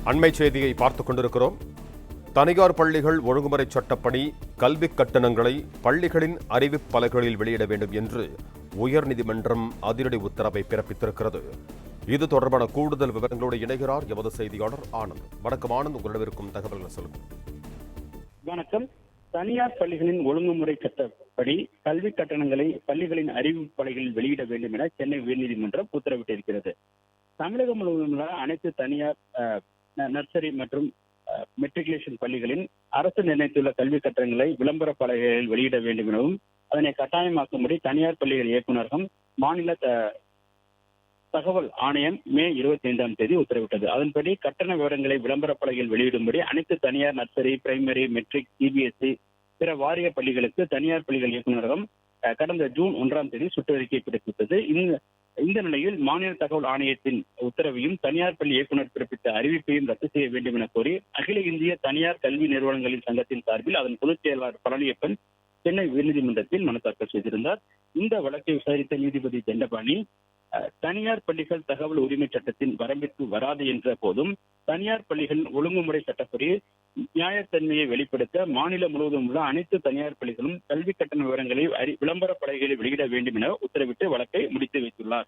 அண்மை செய்தியை பார்த்துக் கொண்டிருக்கிறோம். தனியார் பள்ளிகள் ஒழுங்குமுறை சட்டப்படி கல்விக் கட்டணங்களை பள்ளிகளின் அறிவிப்பலகைகளில் வெளியிட வேண்டும் என்று உயர்நீதிமன்றம் அதிரடி உத்தரவை பிறப்பித்திருக்கிறது. இது தொடர்பான கூடுதல் விவரங்களோடு இணைகிறார் எமது செய்தியாளர் ஆனந்த். வணக்கம் ஆனந்த், உங்களிடம் இருக்கும் தகவல்களை சொல்லுங்கள். வணக்கம். தனியார் பள்ளிகளின் ஒழுங்குமுறை சட்டப்படி கல்வி கட்டணங்களை பள்ளிகளின் அறிவிப்பலகைகளில் வெளியிட வேண்டும் என சென்னை உயர்நீதிமன்றம் உத்தரவிட்டிருக்கிறது. தமிழகம் முழுவதும் உள்ள அனைத்து தனியார் நர்சரி மற்றும் மெட்ரிகுலேஷன் பள்ளிகளின் அரசு நிர்ணயித்துள்ள கல்வி கட்டணங்களை விளம்பர பலகைகளில் வெளியிட வேண்டும் எனவும் அதனை கட்டாயமாக்கும்படி தனியார் பள்ளிகள் இயக்குநரகம் மாநில தகவல் ஆணையம் மே 25ஆம் தேதி உத்தரவிட்டது. அதன்படி கட்டண விவரங்களை விளம்பர பலகையில் வெளியிடும்படி அனைத்து தனியார் நர்சரி, பிரைமரி, மெட்ரிக், சிபிஎஸ்இ பிற வாரிய பள்ளிகளுக்கு தனியார் பள்ளிகள் இயக்குநரகம் கடந்த ஜூன் 1ஆம் தேதி சுற்றறிக்கை பிறப்பித்தது. இந்த நிலையில் மாநில தகவல் ஆணையத்தின் உத்தரவையும் தனியார் பள்ளி இயக்குநர் பிறப்பித்த அறிவிப்பையும் ரத்து செய்ய வேண்டும் என கோரி அகில இந்திய தனியார் கல்வி நிறுவனங்களின் சங்கத்தின் சார்பில் அதன் பொதுச் செயலாளர் பழனியப்பன் சென்னை உயர்நீதிமன்றத்தில் மனு தாக்கல் செய்திருந்தார். இந்த வழக்கை விசாரித்த நீதிபதி தண்டபாணி, தனியார் பள்ளிகள் தகவல் உரிமை சட்டத்தின் வரம்பிற்கு வராது என்ற போதும் தனியார் பள்ளிகள் ஒழுங்குமுறை சட்டப்படி நியாயத்தன்மையை வெளிப்படுத்த மாநிலம் முழுவதும் உள்ள அனைத்து தனியார் பள்ளிகளும் கல்வி கட்டண விவரங்களை விளம்பர பலகைகளில் வெளியிட வேண்டும் என உத்தரவிட்டு வழக்கை முடித்து வைத்துள்ளார்.